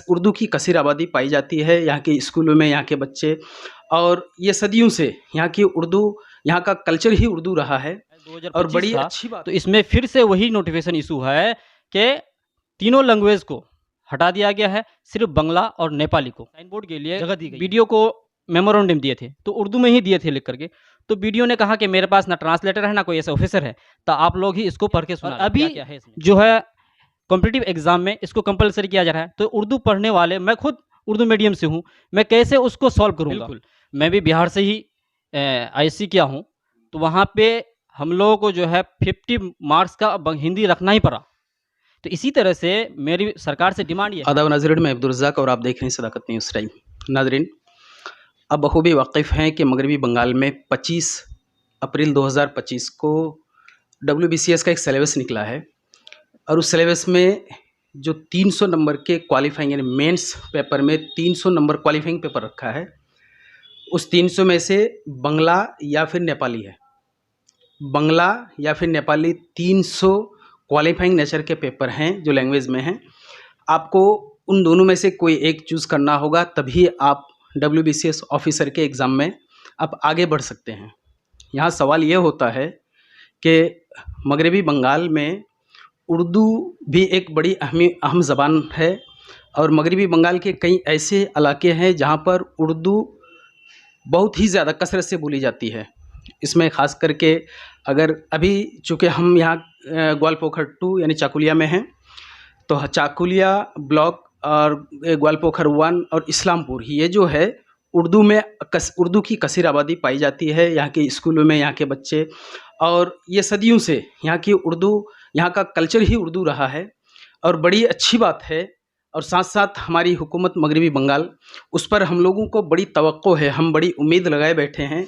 उर्दू की कसीर आबादी पाई जाती है यहाँ के स्कूलों में, यहाँ के बच्चे, और ये सदियों से यहाँ की उर्दू, यहाँ का कल्चर ही उर्दू रहा है और 2025 बड़ी था, अच्छी बात। तो इसमें फिर से वही नोटिफिकेशन इशू है कि तीनों लैंग्वेज को हटा दिया गया है, सिर्फ बंगला और नेपाली को साइन बोर्ड के लिए जगह दी गई। वीडियो को मेमोरेंडम दिए थे तो उर्दू में ही दिए थे लिख करके, तो वीडियो ने कहा कि मेरे पास ना ट्रांसलेटर है ना कोई ऐसा ऑफिसर है, तो आप लोग ही इसको पढ़ के सुना। अभी क्या है इसमें जो है कॉम्पिटिटिव एग्जाम में इसको कंपलसरी किया जा रहा है, तो उर्दू पढ़ने वाले, मैं खुद उर्दू मीडियम से हूँ, मैं कैसे उसको सॉल्व करूँगा। मैं भी बिहार से ही ISC किया हूँ, तो वहाँ पे हम लोगों को जो है 50 मार्क्स का हिंदी रखना ही पड़ा। तो इसी तरह से मेरी सरकार से डिमांड ये। आदाब नाज़रीन, मैं अब्दुल रज़ाक और आप देख रहे हैं सदाकत न्यूज़ टाइम। नाज़रीन, अब बखूबी वाकिफ़ हैं कि मगरबी बंगाल में 25 अप्रैल 2025 को WBCS का एक सिलेबस निकला है और उस सिलेबस में जो 300 नंबर के क्वालिफाइंग यानी मेंस पेपर में 300 नंबर क्वालिफाइंग पेपर रखा है, उस 300 में से बंगला या फिर नेपाली है। बंगला या फिर नेपाली 300 क्वालिफाइंग नेचर के पेपर हैं जो लैंग्वेज में हैं। आपको उन दोनों में से कोई एक चूज़ करना होगा, तभी आप WBCS ऑफिसर के एग्ज़ाम में आप आगे बढ़ सकते हैं। यहाँ सवाल ये होता है कि मगरबी बंगाल में उर्दू भी एक बड़ी अहम ज़बान है और मगरबी बंगाल के कई ऐसे इलाके हैं जहाँ पर उर्दू बहुत ही ज़्यादा कसरत से बोली जाती है। इसमें ख़ास करके अगर अभी चूँकि हम यहाँ ग्वालपोखर 2 यानी चाकुलिया में हैं, तो चाकुलिया ब्लॉक और ग्वालपोखर 1 और इस्लामपुर, ये जो है उर्दू में उर्दू की कसीर आबादी पाई जाती है यहाँ के स्कूलों में, यहाँ के बच्चे, और ये सदियों से यहाँ की उर्दू, यहाँ का कल्चर ही उर्दू रहा है और बड़ी अच्छी बात है। और साथ साथ हमारी हुकूमत मगरबी बंगाल, उस पर हम लोगों को बड़ी तवक्को है, हम बड़ी उम्मीद लगाए बैठे हैं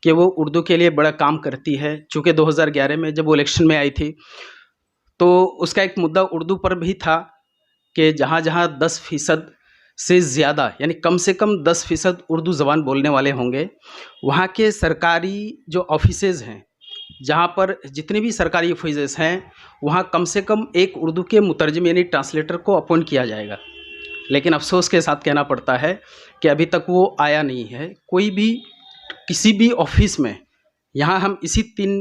कि वो उर्दू के लिए बड़ा काम करती है। चूँकि 2011 में जब वो इलेक्शन में आई थी तो उसका एक मुद्दा उर्दू पर भी था कि जहाँ जहाँ 10% से ज़्यादा यानी कम से कम 10% उर्दू ज़बान बोलने वाले होंगे, वहाँ के सरकारी जो ऑफिसेज़ हैं, जहाँ पर जितने भी सरकारी ऑफिसेज़ हैं, वहाँ कम से कम एक उर्दू के मुतरजम यानी ट्रांसलेटर को अपॉइंट किया जाएगा। लेकिन अफसोस के साथ कहना पड़ता है कि अभी तक वो आया नहीं है कोई भी किसी भी ऑफिस में। यहाँ हम इसी 3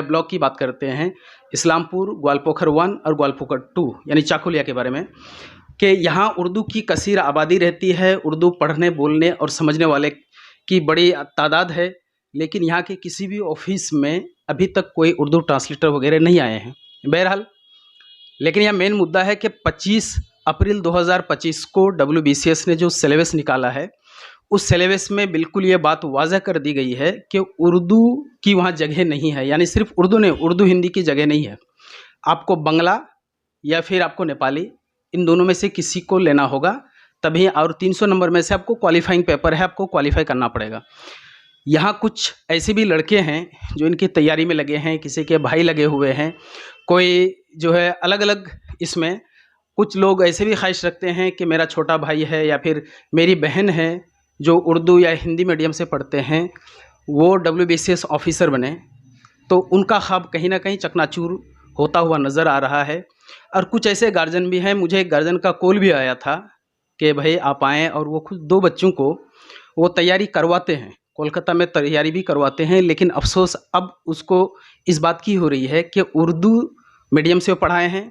ब्लॉक की बात करते हैं, इस्लामपुर, ग्वालपोखर 1 और ग्वालपोखर 2 यानी चाकुलिया के बारे में, कि यहाँ उर्दू की कसीर आबादी रहती है, उर्दू पढ़ने, बोलने और समझने वाले की बड़ी तादाद है। लेकिन यहाँ के किसी भी ऑफिस में अभी तक कोई उर्दू ट्रांसलेटर वगैरह नहीं आए हैं। बहरहाल, लेकिन यह मेन मुद्दा है कि 25 अप्रैल 2025 को WBCS ने जो सिलेबस निकाला है, उस सिलेबस में बिल्कुल ये बात वाज़ह कर दी गई है कि उर्दू की वहाँ जगह नहीं है, यानी सिर्फ उर्दू नहीं, उर्दू हिंदी की जगह नहीं है। आपको बंगला या फिर आपको नेपाली, इन दोनों में से किसी को लेना होगा तभी, और 300 नंबर में से आपको क्वालिफाइंग पेपर है, आपको क्वालिफाई करना पड़ेगा। यहाँ कुछ ऐसे भी लड़के हैं जो इनकी तैयारी में लगे हैं, किसी के भाई लगे हुए हैं, कोई जो है अलग अलग इसमें, कुछ लोग ऐसे भी ख्वाहिश रखते हैं कि मेरा छोटा भाई है या फिर मेरी बहन है जो उर्दू या हिंदी मीडियम से पढ़ते हैं, वो WBCS ऑफिसर बने, तो उनका ख्वाब कहीं ना कहीं चकनाचूर होता हुआ नज़र आ रहा है। और कुछ ऐसे गार्जियन भी हैं, मुझे एक गार्जियन का कॉल भी आया था कि भाई आप आएँ, और वो खुद 2 बच्चों को वो तैयारी करवाते हैं, कोलकाता में तैयारी भी करवाते हैं। लेकिन अफसोस अब उसको इस बात की हो रही है कि उर्दू मीडियम से वो पढ़ाए हैं,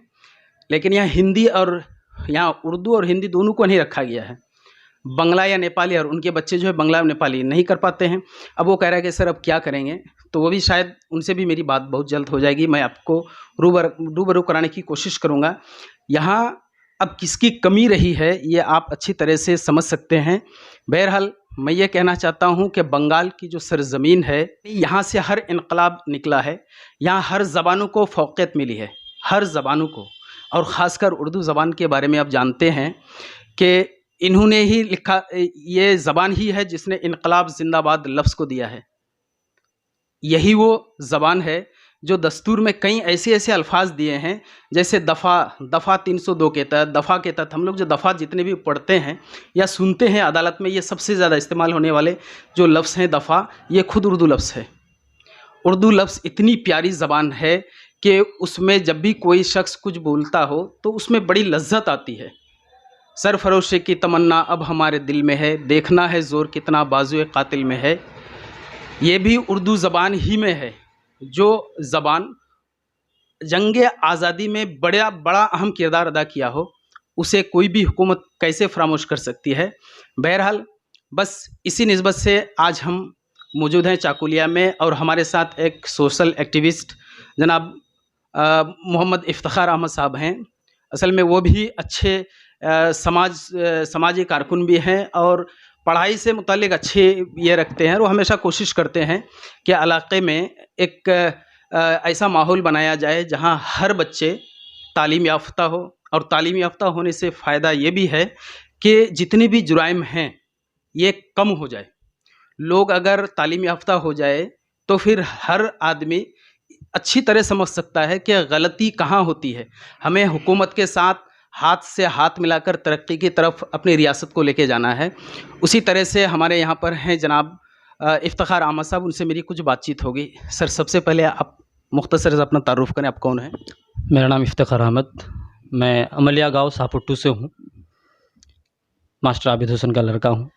लेकिन यहाँ हिंदी और यहाँ उर्दू और हिंदी दोनों को नहीं रखा गया है, बंगला या नेपाली, और उनके बच्चे जो है बंगला और नेपाली नहीं कर पाते हैं। अब वो कह रहा है कि सर अब क्या करेंगे, तो वो भी शायद उनसे भी मेरी बात बहुत जल्द हो जाएगी, मैं आपको रूबरू कराने की कोशिश करूँगा। यहाँ अब किसकी कमी रही है ये आप अच्छी तरह से समझ सकते हैं। बहरहाल, मैं ये कहना चाहता हूँ कि बंगाल की जो सरज़मीन है, यहाँ से हर इनकलाब निकला है, यहाँ हर ज़बानों को फ़ौक़ियत मिली है, हर ज़बानों को, और ख़ासकर उर्दू ज़बान के बारे में आप जानते हैं कि इन्होंने ही लिखा, ये ज़बान ही है जिसने इनकलाब जिंदाबाद लफ्ज़ को दिया है। यही वो ज़बान है जो दस्तूर में कई ऐसे ऐसे अल्फाज दिए हैं, जैसे दफ़ा 302 के तहत, दफ़ा के तहत हम लोग जो दफ़ा जितने भी पढ़ते हैं या सुनते हैं अदालत में, ये सबसे ज़्यादा इस्तेमाल होने वाले जो लफ्ज़ हैं दफ़ा, ये खुद उर्दू लफ्ज़ है। उर्दू लफ्ज़ इतनी प्यारी ज़बान है कि उसमें जब भी कोई शख्स कुछ बोलता हो तो उसमें बड़ी लज्जत आती है। सरफरोशी की तमन्ना अब हमारे दिल में है, देखना है ज़ोर कितना बाजुए कातिल में है। ये भी उर्दू ज़बान ही में है, जो ज़बान जंग आज़ादी में बड़ा अहम किरदार अदा किया हो, उसे कोई भी हुकूमत कैसे फरामोश कर सकती है। बहरहाल बस इसी निस्बत से आज हम मौजूद हैं चाकुलिया में, और हमारे साथ एक सोशल एक्टिविस्ट जनाब मोहम्मद इफ्तिखार अहमद साहब हैं। असल में वो भी अच्छे समाजी कारकुन भी हैं और पढ़ाई से मुतालिक अच्छे ये रखते हैं, और वो हमेशा कोशिश करते हैं कि इलाक़े में एक ऐसा माहौल बनाया जाए जहाँ हर बच्चे तालीम याफ्ता हो, और तालीम याफ्ता होने से फ़ायदा ये भी है कि जितने भी जुराइम हैं ये कम हो जाए। लोग अगर तालीम याफ्ता हो जाए तो फिर हर आदमी अच्छी तरह समझ सकता है कि गलती कहाँ होती है। हमें हुकूमत के साथ हाथ से हाथ मिलाकर तरक्की की तरफ अपनी रियासत को लेके जाना है। उसी तरह से हमारे यहाँ पर हैं जनाब इफ्तिखार अहमद साहब, उनसे मेरी कुछ बातचीत होगी। सर, सबसे पहले आप मुख्तसर से अपना तारुफ करें, आप कौन हैं? मेरा नाम इफ्तिखार अहमद, मैं अमलिया गाँव शाहपुट्टू से हूँ। मास्टर आबिद हुसैन का लड़का हूँ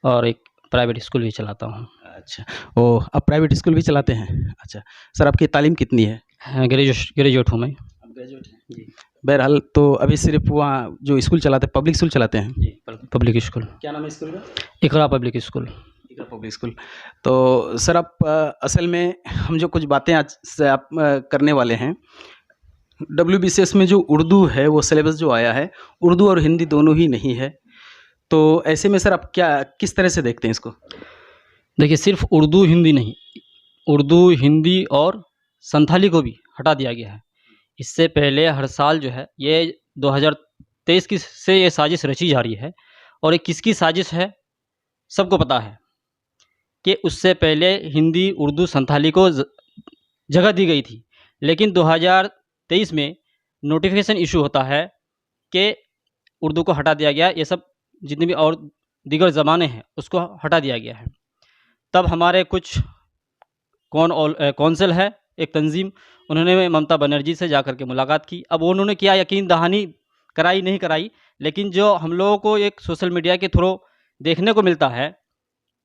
और एक प्राइवेट स्कूल भी चलाता हूँ। अच्छा, ओ आप प्राइवेट स्कूल भी चलाते हैं? अच्छा सर, आपकी तालीम कितनी है? ग्रेजुएट हूँ मैं। आप ग्रेजुएट हैं जी। बहरहाल तो अभी सिर्फ वहाँ जो स्कूल चलाते हैं, पब्लिक स्कूल चलाते हैं? जी, पब्लिक स्कूल। क्या नाम है स्कूल का? इकरा पब्लिक स्कूल। इकरा पब्लिक स्कूल। तो सर आप असल में हम जो कुछ बातें आज से आप करने वाले हैं, WBCS में जो उर्दू है वो सिलेबस जो आया है, उर्दू और हिंदी दोनों ही नहीं है। तो ऐसे में सर आप किस तरह से देखते हैं इसको? देखिए, सिर्फ उर्दू हिंदी नहीं, उर्दू हिंदी और संथाली को भी हटा दिया गया है। इससे पहले हर साल जो है ये 2023 की से ये साजिश रची जा रही है, और ये किसकी साजिश है सबको पता है कि उससे पहले हिंदी, उर्दू, संथाली को जगह दी गई थी। लेकिन 2023 में नोटिफिकेशन इशू होता है कि उर्दू को हटा दिया गया, ये सब जितने भी और दीगर ज़बानें हैं उसको हटा दिया गया है। तब हमारे कुछ कौंसिल है, एक तंजीम, उन्होंने ममता बनर्जी से जाकर के मुलाकात की। अब उन्होंने क्या यकीन दहानी कराई नहीं कराई, लेकिन जो हम लोगों को एक सोशल मीडिया के थ्रू देखने को मिलता है,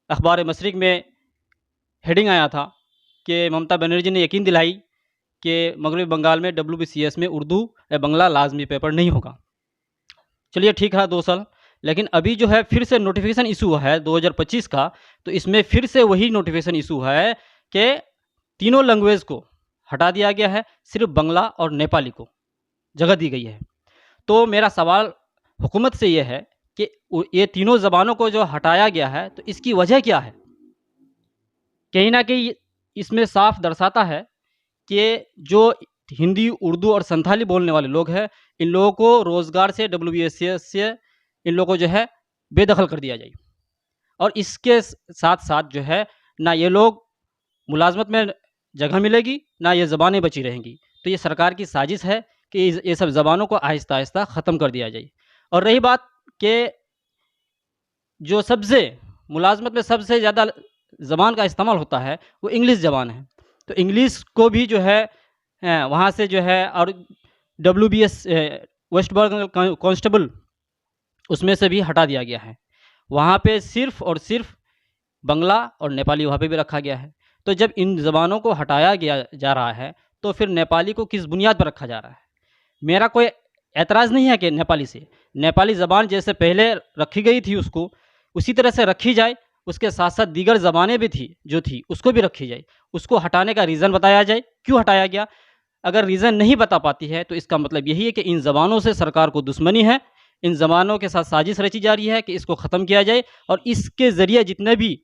अखबार मशरिक में हेडिंग आया था कि ममता बनर्जी ने यकीन दिलाई कि मगरबी बंगाल में WBCS में उर्दू या बंगला लाजमी पेपर नहीं होगा। चलिए ठीक है, 2 साल, लेकिन अभी जो है फिर से नोटिफिकेशन इशू हुआ है 2025 का, तो इसमें फिर से वही नोटिफिकेशन इशू है कि तीनों लैंग्वेज को हटा दिया गया है, सिर्फ बंगला और नेपाली को जगह दी गई है। तो मेरा सवाल हुकूमत से ये है कि ये तीनों ज़बानों को जो हटाया गया है तो इसकी वजह क्या है? कहीं ना कहीं इसमें साफ दर्शाता है कि जो हिंदी, उर्दू और संथाली बोलने वाले लोग हैं, इन लोगों को रोज़गार से, WBCS से इन लोगों को जो है बेदखल कर दिया जाए, और इसके साथ साथ जो है ना ये लोग मुलाजमत में जगह मिलेगी, ना ये ज़बानें बची रहेंगी। तो ये सरकार की साजिश है कि ये सब ज़बानों को आहिस्ता आहिस्ता ख़त्म कर दिया जाए। और रही बात कि जो सबसे मुलाजमत में सबसे ज़्यादा ज़बान का इस्तेमाल होता है वो इंग्लिश ज़बान है, तो इंग्लिश को भी जो है वहाँ से जो है, और WBS वेस्ट बंगाल कांस्टेबल उसमें से भी हटा दिया गया है। वहाँ पे सिर्फ़ और सिर्फ बंगला और नेपाली वहाँ पे भी रखा गया है। तो जब इन ज़बानों को हटाया गया जा रहा है तो फिर नेपाली को किस बुनियाद पर रखा जा रहा है? मेरा कोई एतराज़ नहीं है कि नेपाली ज़बान जैसे पहले रखी गई थी उसको उसी तरह से रखी जाए, उसके साथ साथ दीगर ज़बानें भी थी उसको भी रखी जाए। उसको हटाने का रीज़न बताया जाए, क्यों हटाया गया? अगर रीज़न नहीं बता पाती है तो इसका मतलब यही है कि इन ज़बानों से सरकार को दुश्मनी है, इन ज़बानों के साथ साजिश रची जा रही है कि इसको ख़त्म किया जाए, और इसके ज़रिए जितने भी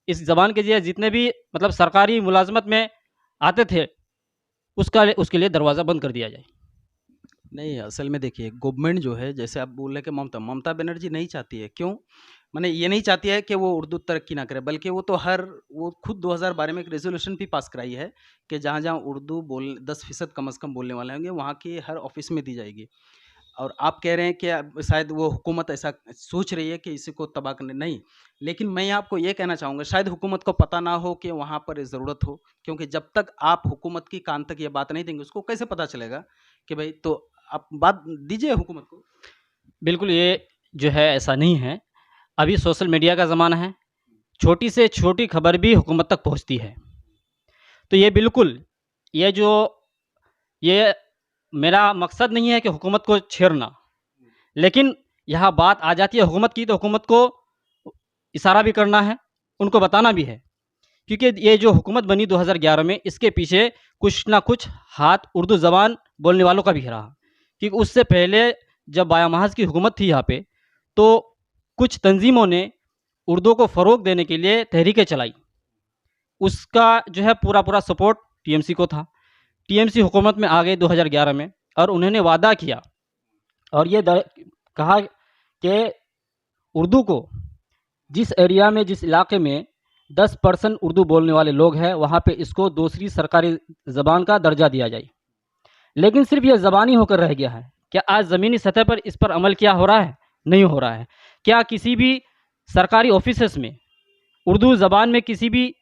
इस ज़बान के ज़रिए जितने भी मतलब सरकारी मुलाजमत में आते थे उसके लिए दरवाज़ा बंद कर दिया जाए। नहीं, असल में देखिए गवर्नमेंट जो है, जैसे आप बोल रहे कि ममता बनर्जी नहीं चाहती है, क्यों? माने ये नहीं चाहती है कि वो उर्दू तरक्की ना करे, बल्कि वो खुद 2012 में एक रेजोल्यूशन भी पास कराई है कि जहाँ जहाँ उर्दू 10% कम से कम बोलने वाले होंगे वहाँ की हर ऑफिस में दी जाएगी। और आप कह रहे हैं कि शायद वो हुकूमत ऐसा सोच रही है कि इसी को तबाह करने, नहीं। लेकिन मैं आपको ये कहना चाहूँगा, शायद हुकूमत को पता ना हो कि वहाँ पर ज़रूरत हो, क्योंकि जब तक आप हुकूमत की कान तक ये बात नहीं देंगे उसको कैसे पता चलेगा कि भाई, तो आप बात दीजिए हुकूमत को। बिल्कुल ये जो है ऐसा नहीं है। अभी सोशल मीडिया का ज़माना है, छोटी से छोटी खबर भी हुकूमत तक पहुँचती है। तो ये बिल्कुल, ये जो ये मेरा मकसद नहीं है कि हुकूमत को छेड़ना, लेकिन यहाँ बात आ जाती है हुकूमत की, तो हुकूमत को इशारा भी करना है, उनको बताना भी है। क्योंकि ये जो हुकूमत बनी 2011 में, इसके पीछे कुछ ना कुछ हाथ उर्दू ज़बान बोलने वालों का भी रहा। क्योंकि उससे पहले जब बाया महज की हुकूमत थी यहाँ पे, तो कुछ तंजीमों ने उर्दू को फ़रोग़ देने के लिए तहरीकें चलाई। उसका जो है पूरा सपोर्ट टीएमसी को था। टीएमसी हुकूमत में आ गए 2011 में, और उन्होंने वादा किया और ये कहा कि उर्दू को जिस एरिया में, जिस इलाके में 10% उर्दू बोलने वाले लोग हैं, वहाँ पे इसको दूसरी सरकारी ज़बान का दर्जा दिया जाए। लेकिन सिर्फ ये ज़बानी होकर रह गया है। क्या आज ज़मीनी सतह पर इस पर अमल क्या हो रहा है? नहीं हो रहा है। क्या किसी भी सरकारी ऑफिसेस में उर्दू ज़बान में किसी भी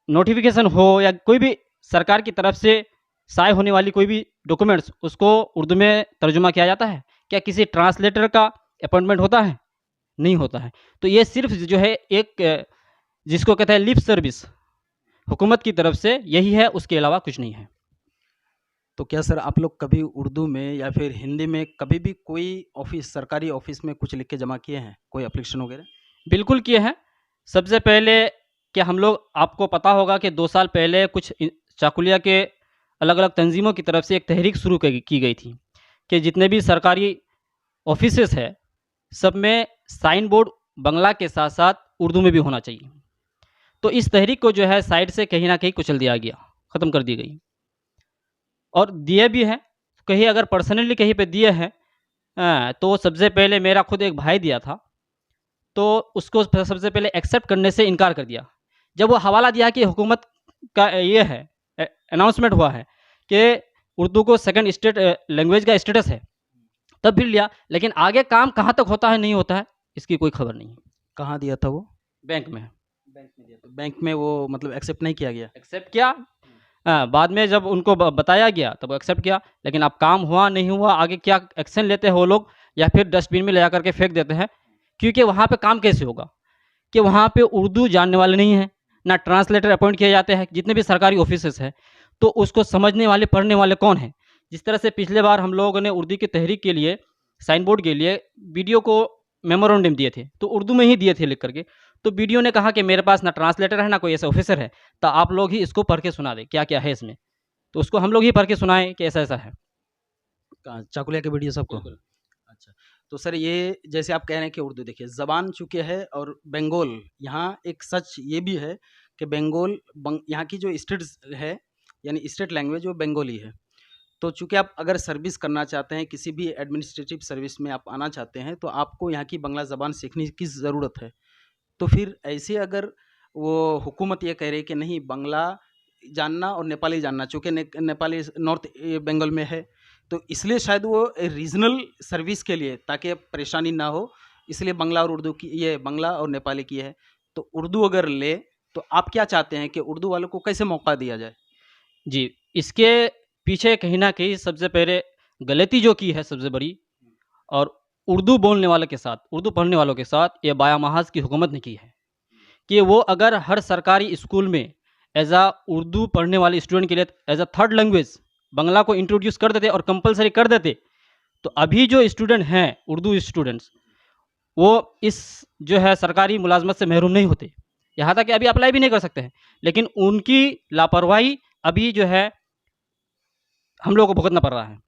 नोटिफिकेशन हो या कोई भी सरकार की तरफ से शाये होने वाली कोई भी डॉक्यूमेंट्स, उसको उर्दू में तर्जुमा किया जाता है? क्या किसी ट्रांसलेटर का अपॉइंटमेंट होता है? नहीं होता है। तो ये सिर्फ जो है एक जिसको कहते हैं लिप सर्विस, हुकूमत की तरफ से यही है, उसके अलावा कुछ नहीं है। तो क्या सर आप लोग कभी उर्दू में या फिर हिंदी में कभी भी कोई ऑफिस, सरकारी ऑफिस में कुछ लिख के जमा किए हैं, कोई एप्लीकेशन वगैरह? बिल्कुल किए हैं। सबसे पहले कि हम लोग, आपको पता होगा कि 2 साल पहले कुछ चाकुलिया के अलग-अलग तंजीमों की तरफ से एक तहरीक शुरू की गई थी कि जितने भी सरकारी ऑफिसेस है, सब में साइन बोर्ड बंगला के साथ-साथ उर्दू में भी होना चाहिए। तो इस तहरीक को जो है साइड से कहीं न कहीं कुचल दिया गया, ख़त्म कर दी गई। और दिए भी हैं, कहीं अगर पर्सनली कहीं पे दिए हैं, तो सबसे पहले मेरा खुद एक भाई दिया था, तो उसको सबसे पहले एक्सेप्ट करने से इनकार कर दिया। जब वो हवाला दिया कि हुकूमत का ये है, अनाउंसमेंट हुआ है कि उर्दू को सेकंड स्टेट लैंग्वेज का स्टेटस है, तब फिर लिया। लेकिन आगे काम कहाँ तक होता है, नहीं होता है, इसकी कोई खबर नहीं। कहाँ दिया था वो? बैंक में। बैंक में दिया, तो बैंक में वो मतलब एक्सेप्ट नहीं किया गया? एक्सेप्ट किया, बाद में जब उनको बताया गया तब एक्सेप्ट किया, लेकिन अब काम हुआ नहीं हुआ, आगे क्या एक्शन लेते हैं वो लोग, या फिर डस्टबिन में ले जा करके फेंक देते हैं। क्योंकि वहाँ पे काम कैसे होगा कि वहाँ पे उर्दू जानने वाले नहीं हैं, ना ट्रांसलेटर अपॉइंट किए जाते हैं, जितने भी सरकारी ऑफिसेस हैं, तो उसको समझने वाले, पढ़ने वाले कौन हैं? जिस तरह से पिछले बार हम लोगों ने उर्दू की तहरीक के लिए, साइन बोर्ड के लिए वीडियो को मेमोरेंडम दिए थे, तो उर्दू में ही दिए थे लिख करके। तो वीडियो ने कहा कि मेरे पास ना ट्रांसलेटर है, ना कोई ऐसा ऑफिसर है, तो आप लोग ही इसको पढ़ के सुना दें, क्या-क्या है इसमें। तो उसको हम लोग ही पढ़ के सुनाएँ कि ऐसा-ऐसा है। कहाँ, चाकुलिया के वीडियो सबको? बिल्कुल। अच्छा, तो सर ये जैसे आप कह रहे हैं कि उर्दू, देखिए ज़बान चूँकि है, और बंगाल यहाँ एक सच ये भी है कि बंगाल यहाँ की जो स्टेट्स है, यानी स्टेट लैंग्वेज वो बंगाली है। तो चूँकि आप अगर सर्विस करना चाहते हैं, किसी भी एडमिनिस्ट्रेटिव सर्विस में आप आना चाहते हैं, तो आपको यहाँ की बंगला ज़बान सीखने की ज़रूरत है। तो फिर ऐसे अगर वो हुकूमत ये कह रही है कि नहीं, बांग्ला जानना और नेपाली जानना, चूँकि नेपाली नॉर्थ बंगाल में है, तो इसलिए शायद वो रीजनल सर्विस के लिए, ताकि अब परेशानी ना हो, इसलिए बांग्ला और उर्दू की, ये बांग्ला और नेपाली की है। तो उर्दू अगर ले, तो आप क्या चाहते हैं कि उर्दू वालों को कैसे मौका दिया जाए? जी, इसके पीछे कहीं न कहीं सबसे पहले गलती जो की है सबसे बड़ी, और उर्दू बोलने वालों के साथ, उर्दू पढ़ने वालों के साथ, ये बाया महज की हुकूमत ने की है कि वो अगर हर सरकारी स्कूल में एज़ उर्दू पढ़ने वाले स्टूडेंट के लिए एज़ थर्ड लैंग्वेज बांग्ला को इंट्रोड्यूस कर देते और कंपलसरी कर देते, तो अभी जो स्टूडेंट हैं, उर्दू स्टूडेंट्स, वो इस जो है सरकारी मुलाजमत से महरूम नहीं होते। यहाँ तक कि अभी अप्लाई भी नहीं कर सकते हैं। लेकिन उनकी लापरवाही अभी जो है हम लोगों को भुगतना पड़ रहा है।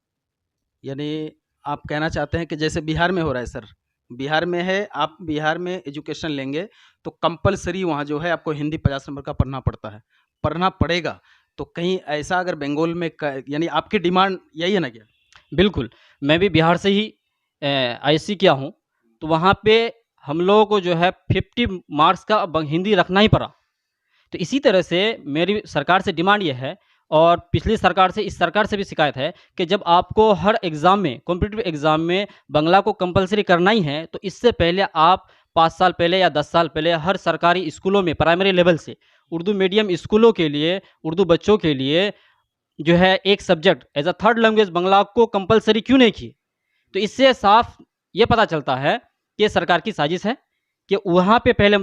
यानी आप कहना चाहते हैं कि जैसे बिहार में हो रहा है सर, बिहार में है, आप बिहार में एजुकेशन लेंगे तो कंपलसरी वहाँ जो है आपको हिंदी 50 नंबर का पढ़ना पड़ता है, पढ़ना पड़ेगा। तो कहीं ऐसा अगर बंगाल में यानी आपकी डिमांड यही है ना क्या? बिल्कुल, मैं भी बिहार से ही आईएससी किया हूँ, तो वहाँ पे हम लोगों को जो है 50 मार्क्स का हिंदी रखना ही पड़ा। तो इसी तरह से मेरी सरकार से डिमांड ये है, और पिछली सरकार से, इस सरकार से भी शिकायत है कि जब आपको हर एग्ज़ाम में, कॉम्पिटिटिव एग्ज़ाम में बांग्ला को कंपलसरी करना ही है, तो इससे पहले आप 5 साल पहले या 10 साल पहले हर सरकारी स्कूलों में प्राइमरी लेवल से उर्दू मीडियम स्कूलों के लिए, उर्दू बच्चों के लिए जो है एक subject as third language Bangla को कंपलसरी क्यों नहीं किए? तो इससे साफ ये पता चलता है कि ये सरकार की साजिश है कि वहाँ पे पहले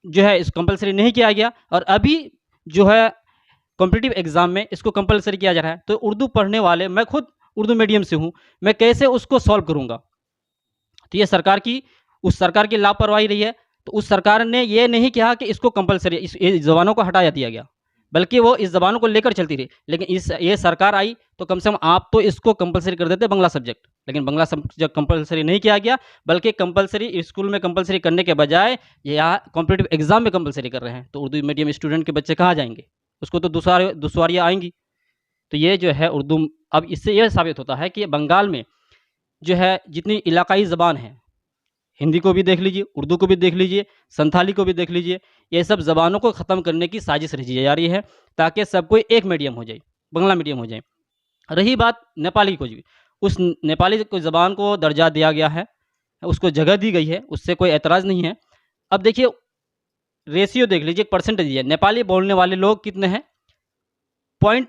जो है इस कंपलसरी नहीं किया गया और अभी जो है कॉम्पिटिटिव एग्जाम में इसको कंपलसरी किया जा रहा है। तो उर्दू पढ़ने वाले, मैं खुद उर्दू मीडियम से हूँ, मैं कैसे उसको सॉल्व करूँगा? तो ये उस सरकार की लापरवाही रही है। तो उस सरकार ने ये नहीं कहा कि इसको कंपलसरी इस ज़बानों को हटा दिया गया, बल्कि वो इस ज़बानों को लेकर चलती रही। लेकिन ये सरकार आई तो कम से कम आप तो इसको कंपलसरी कर देते बांग्ला सब्जेक्ट, लेकिन बांग्ला सब्जेक्ट कंपलसरी नहीं किया गया, बल्कि कंपलसरी स्कूल में कंपलसरी करने के बजाय यहाँ कॉम्पिटिटिव एग्जाम में कंपलसरी कर रहे हैं। तो उर्दू मीडियम स्टूडेंट के बच्चे कहाँ जाएंगे? उसको तो दुश्वारियाँ आएंगी। तो ये जो है उर्दू, अब इससे यह साबित होता है कि बंगाल में जो है जितनी इलाकाई ज़बान है, हिंदी को भी देख लीजिए, उर्दू को भी देख लीजिए, संथाली को भी देख लीजिए, ये सब ज़बानों को ख़त्म करने की साजिश रची जा रही है ताकि सब कोई एक मीडियम हो जाए, बांग्ला मीडियम हो जाए। रही बात नेपाली को जी, उस नेपाली को ज़बान को दर्जा दिया गया है, उसको जगह दी गई है, उससे कोई एतराज़ नहीं है। अब देखिए रेशियो देख लीजिए, परसेंटेज है, नेपाली बोलने वाले लोग कितने हैं? पॉइंट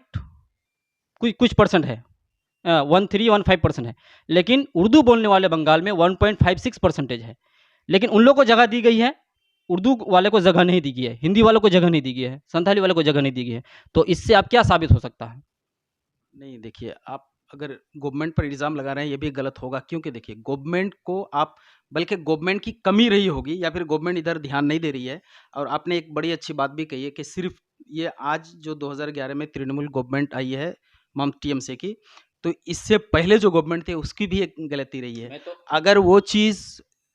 कुछ परसेंट है, 1315% है। लेकिन उर्दू बोलने वाले बंगाल में 1.56% है। लेकिन उन लोगों को जगह दी गई है, उर्दू वाले को जगह नहीं दी गई है, हिंदी वालों को जगह नहीं दी गई है, संथाली वाले को जगह नहीं दी गई है। तो इससे अब क्या साबित हो सकता है? नहीं, देखिए, आप अगर गवर्नमेंट पर इल्ज़ाम लगा रहे हैं ये भी गलत होगा, क्योंकि देखिए गवर्नमेंट को आप, बल्कि गवर्नमेंट की कमी रही होगी या फिर गवर्नमेंट इधर ध्यान नहीं दे रही है। और आपने एक बड़ी अच्छी बात भी कही है कि सिर्फ ये आज जो 2011 में तृणमूल गवर्नमेंट आई है टीएमसी की, तो इससे पहले जो गवर्नमेंट थी उसकी भी एक गलती रही है। अगर वो चीज़,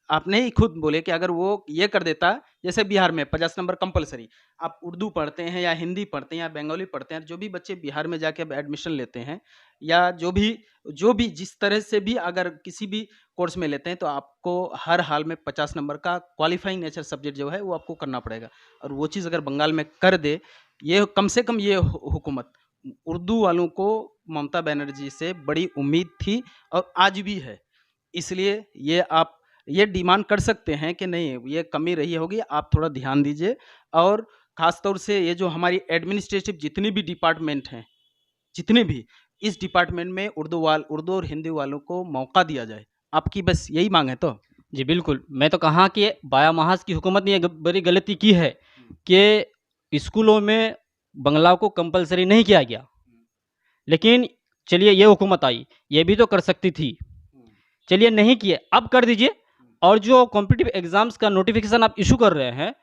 आपने ही खुद बोले कि अगर वो ये कर देता, जैसे बिहार में 50 नंबर कंपलसरी, आप उर्दू पढ़ते हैं या हिंदी पढ़ते हैं या बंगाली पढ़ते हैं, जो भी बच्चे बिहार में जाके अब एडमिशन लेते हैं या जो भी जिस तरह से भी अगर किसी भी कोर्स में लेते हैं, तो आपको हर हाल में 50 नंबर का क्वालिफाइंग नेचर सब्जेक्ट जो है वो आपको करना पड़ेगा। और वो चीज़ अगर बंगाल में कर दे, ये कम से कम ये हुकूमत, उर्दू वालों को ममता बनर्जी से बड़ी उम्मीद थी और आज भी है। इसलिए ये आप ये डिमांड कर सकते हैं कि नहीं, ये कमी रही होगी, आप थोड़ा ध्यान दीजिए। और ख़ास तौर से ये जो हमारी एडमिनिस्ट्रेटिव जितनी भी डिपार्टमेंट हैं, जितने भी, इस डिपार्टमेंट में उर्दू और हिंदी वालों को मौका दिया जाए। आपकी बस यही मांग है तो? जी बिल्कुल, मैं तो कहा कि बाया महाज की हुकूमत ने ये बड़ी गलती की है कि स्कूलों में बंगला को कंपलसरी नहीं किया गया। लेकिन चलिए ये हुकूमत आई, ये भी तो कर सकती थी, चलिए नहीं किए, अब कर दीजिए। और जो कॉम्पिटिटिव एग्ज़ाम्स का नोटिफिकेशन आप इशू कर रहे हैं,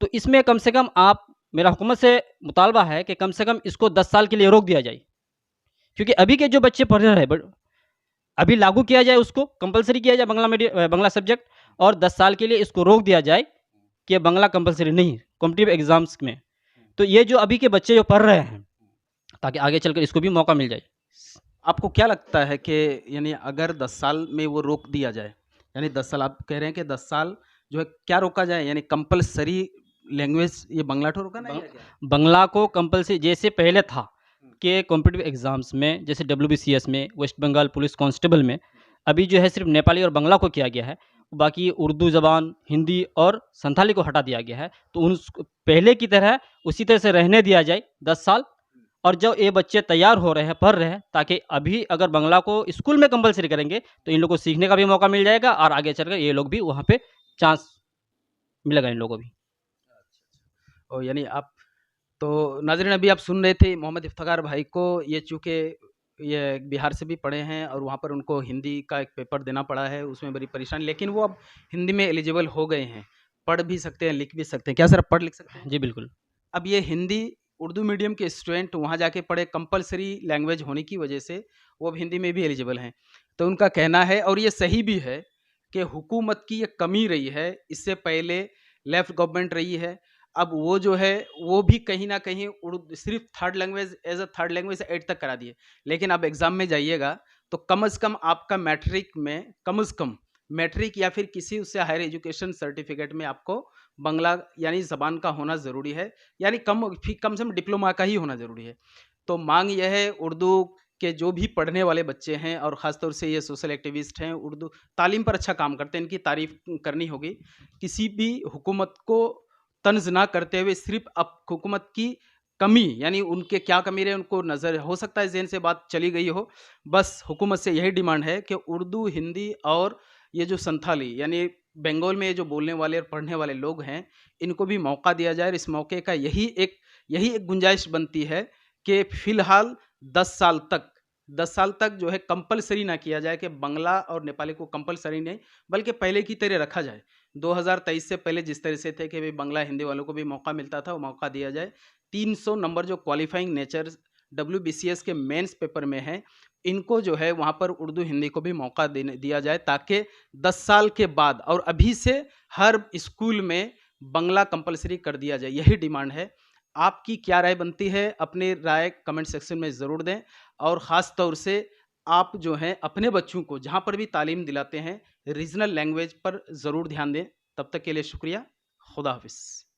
तो इसमें कम से कम आप, मेरा हुकूमत से मुतालबा है कि कम से कम इसको 10 साल के लिए रोक दिया जाए। क्योंकि अभी के जो बच्चे पढ़ रहे हैं, अभी लागू किया जाए, उसको कंपलसरी किया जाए बांग्ला सब्जेक्ट, और 10 साल के लिए इसको रोक दिया जाए कि बांग्ला कंपलसरी नहीं कॉम्पिटिटिव एग्ज़ाम्स में। तो ये जो अभी के बच्चे जो पढ़ रहे हैं, ताकि आगे चलकर इसको भी मौका मिल जाए। आपको क्या लगता है कि यानी अगर 10 साल में वो रोक दिया जाए, यानी 10 साल आप कह रहे हैं कि 10 साल जो है क्या रोका जाए, यानी कंपलसरी लैंग्वेज ये बांग्ला को रोका नहीं? बांग्ला को कंपलसरी जैसे पहले था कि कॉम्पिटिटिव एग्ज़ाम्स में, जैसे WBCS में, वेस्ट बंगाल पुलिस कांस्टेबल में, अभी जो है सिर्फ नेपाली और बांग्ला को किया गया है, बाकी उर्दू ज़बान, हिंदी और संथाली को हटा दिया गया है। तो उन पहले की तरह उसी तरह से रहने दिया जाए 10 साल। और जब ये बच्चे तैयार हो रहे हैं, पढ़ रहे हैं, ताकि अभी अगर बांग्ला को स्कूल में कंपलसरी करेंगे तो इन लोगों को सीखने का भी मौका मिल जाएगा और आगे चलकर ये लोग भी वहाँ पे चांस मिलेगा इन लोगों को भी। और यानी आप तो नाज़रीन अभी आप सुन रहे थे मोहम्मद इफ्तिखार भाई को, ये चूँकि ये बिहार से भी पढ़े हैं और वहाँ पर उनको हिंदी का एक पेपर देना पड़ा है, उसमें बड़ी परेशानी, लेकिन वो अब हिंदी में एलिजिबल हो गए हैं, पढ़ भी सकते हैं, लिख भी सकते हैं। क्या सर, आप पढ़ लिख सकते हैं? जी बिल्कुल। अब ये हिंदी उर्दू मीडियम के स्टूडेंट वहाँ जाके पढ़े, कंपलसरी लैंग्वेज होने की वजह से वो अब हिंदी में भी एलिजिबल हैं। तो उनका कहना है, और ये सही भी है, कि हुकूमत की ये कमी रही है। इससे पहले लेफ्ट गवर्नमेंट रही है, अब वो जो है वो भी कहीं ना कहीं सिर्फ third language, as a third language 8 तक करा दिए। लेकिन अब एग्ज़ाम में जाइएगा तो कम से कम आपका मैट्रिक में, कम से कम मैट्रिक या फिर किसी उससे हायर एजुकेशन सर्टिफिकेट में आपको बांग्ला यानी ज़बान का होना ज़रूरी है, यानी कम से कम डिप्लोमा का ही होना ज़रूरी है। तो मांग यह है, उर्दू के जो भी पढ़ने वाले बच्चे हैं और ख़ासतौर से ये सोशल एक्टिविस्ट हैं, उर्दू तालीम पर अच्छा काम करते हैं, इनकी तारीफ़ करनी होगी। किसी भी हुकूमत को तंज ना करते हुए सिर्फ अब हुकूमत की कमी यानी उनके क्या कमी रहे उनको नज़र हो सकता है ज़हन से बात चली गई हो। बस हुकूमत से यही डिमांड है कि उर्दू, हिंदी और ये जो संथाली यानी बंगाल में ये जो बोलने वाले और पढ़ने वाले लोग हैं, इनको भी मौका दिया जाए और इस मौके का यही एक गुंजाइश बनती है कि फ़िलहाल 10 साल तक 10 साल तक जो है कंपल्सरी ना किया जाए कि बांग्ला और नेपाली को कंपल्सरी नहीं, बल्कि पहले की तरह रखा जाए। 2023 से पहले जिस तरह से थे कि भई बांग्ला, हिंदी वालों को भी मौका मिलता था, वो मौका दिया जाए। 300 नंबर जो क्वालिफाइंग नेचर डब्ल्यूबीसीएस के मेंस पेपर में हैं, इनको जो है वहाँ पर उर्दू, हिंदी को भी मौका दिया जाए ताकि 10 साल के बाद और अभी से हर स्कूल में बांग्ला कंपल्सरी कर दिया जाए, यही डिमांड है। आपकी क्या राय बनती है? अपनी राय कमेंट सेक्शन में ज़रूर दें और ख़ास तौर से आप जो हैं अपने बच्चों को जहाँ पर भी तालीम दिलाते हैं, रीजनल लैंग्वेज पर ज़रूर ध्यान दें। तब तक के लिए शुक्रिया। खुदा हाफ़िज़।